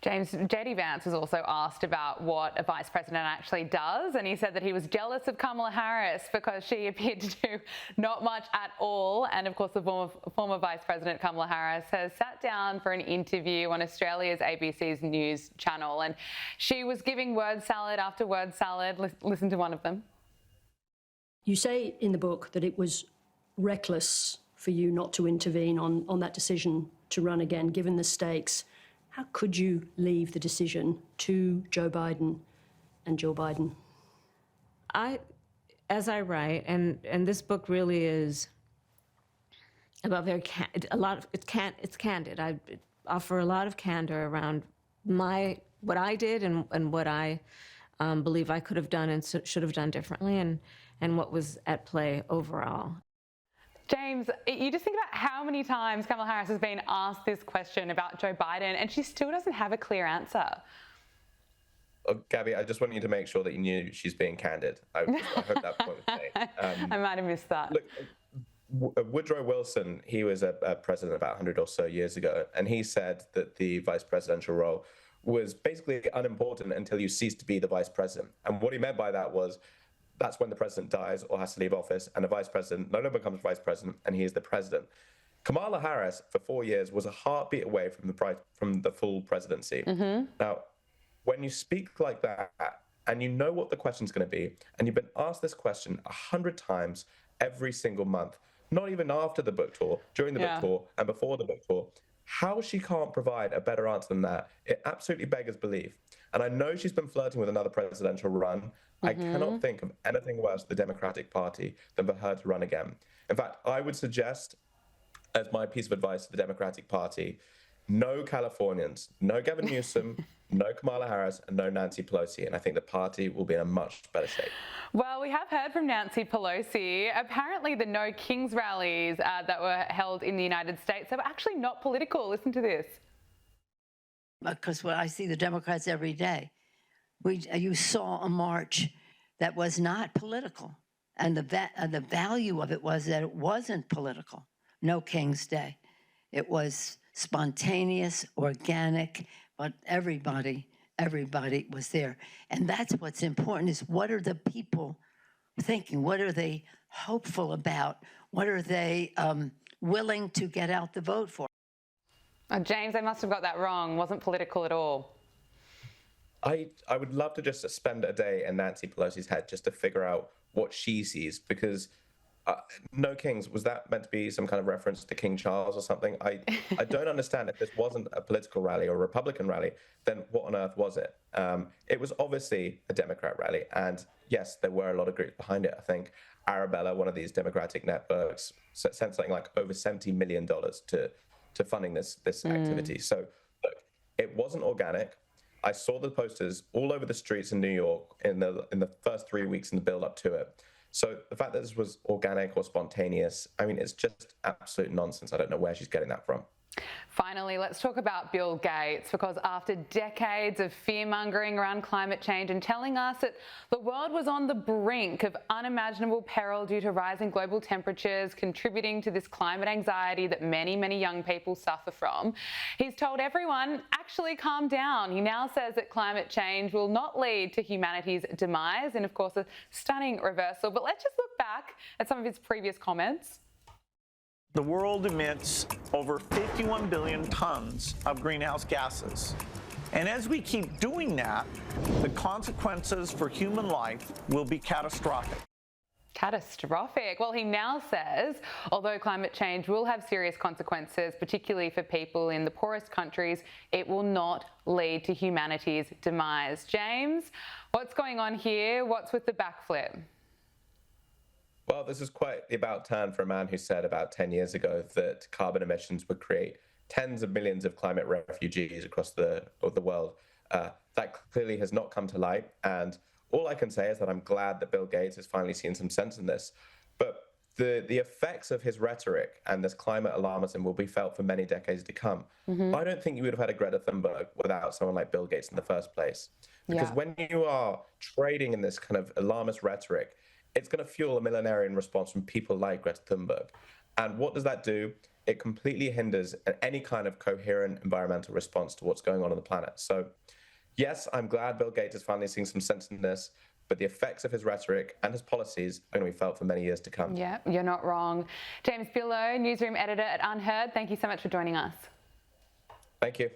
James, JD Vance was also asked about what a vice president actually does, and he said that he was jealous of Kamala Harris because she appeared to do not much at all. And of course, the former vice president Kamala Harris has sat down for an interview on Australia's ABC's news channel, and she was giving word salad after word salad. Listen to one of them. You say in the book that it was reckless for you not to intervene on that decision to run again, given the stakes. How could you leave the decision to Joe Biden and Jill Biden? As I write, and this book really is about it's candid. I offer a lot of candor around what I did and what I believe I could have done and should have done differently, and what was at play overall. James, you just think about how many times Kamala Harris has been asked this question about Joe Biden, and she still doesn't have a clear answer. Oh, Gabby, I just want you to make sure that you knew she's being candid. I heard that point today. I might have missed that. Look, Woodrow Wilson, he was a president about 100 or so years ago, and he said that the vice presidential role was basically unimportant until you cease to be the vice president. And what he meant by that was, that's when the president dies or has to leave office, and the vice president no longer becomes vice president, and he is the president. Kamala Harris, for 4 years, was a heartbeat away from the full presidency. Mm-hmm. Now, when you speak like that, and you know what the question's going to be, and you've been asked this question 100 times every single month, not even after the book tour, during the book tour, and before the book tour, how she can't provide a better answer than that, it absolutely beggars belief. And I know she's been flirting with another presidential run. I cannot think of anything worse for the Democratic Party than for her to run again. In fact, I would suggest, as my piece of advice to the Democratic Party, no Californians, no Gavin Newsom, no Kamala Harris, and no Nancy Pelosi. And I think the party will be in a much better shape. Well, we have heard from Nancy Pelosi. Apparently the No Kings rallies that were held in the United States, they were actually not political. Listen to this. Because I see the Democrats every day. You saw a march that was not political, and the value of it was that it wasn't political. No King's Day. It was spontaneous, organic, but everybody was there. And that's what's important, is what are the people thinking? What are they hopeful about? What are they willing to get out the vote for? James, I must have got that wrong. Wasn't political at all. I would love to just spend a day in Nancy Pelosi's head just to figure out what she sees, because No Kings, was that meant to be some kind of reference to King Charles or something? I don't understand. If this wasn't a political rally or a Republican rally, then what on earth was it? It was obviously a Democrat rally. And yes, there were a lot of groups behind it. I think Arabella, one of these Democratic networks, sent something like over $70 million to funding this activity. So look, it wasn't organic. I saw the posters all over the streets in New York in the first 3 weeks in the build up to it. So the fact that this was organic or spontaneous, I mean, it's just absolute nonsense. I don't know where she's getting that from. Finally, let's talk about Bill Gates, because after decades of fear-mongering around climate change and telling us that the world was on the brink of unimaginable peril due to rising global temperatures, contributing to this climate anxiety that many, many young people suffer from, he's told everyone, actually calm down. He now says that climate change will not lead to humanity's demise, and of course a stunning reversal. But let's just look back at some of his previous comments. The world emits over 51 billion tons of greenhouse gases. And as we keep doing that, the consequences for human life will be catastrophic. Catastrophic. Well, he now says, although climate change will have serious consequences, particularly for people in the poorest countries, it will not lead to humanity's demise. James, what's going on here? What's with the backflip? Well, this is quite the about turn for a man who said about 10 years ago that carbon emissions would create tens of millions of climate refugees across the world. That clearly has not come to light. And all I can say is that I'm glad that Bill Gates has finally seen some sense in this. But the effects of his rhetoric and this climate alarmism will be felt for many decades to come. Mm-hmm. I don't think you would have had a Greta Thunberg without someone like Bill Gates in the first place. Because when you are trading in this kind of alarmist rhetoric, it's going to fuel a millenarian response from people like Greta Thunberg. And what does that do? it completely hinders any kind of coherent environmental response to what's going on the planet. So yes, I'm glad Bill Gates is finally seeing some sense in this, but the effects of his rhetoric and his policies are going to be felt for many years to come. Yeah, you're not wrong. James Billow, newsroom editor at Unheard, thank you so much for joining us. Thank you.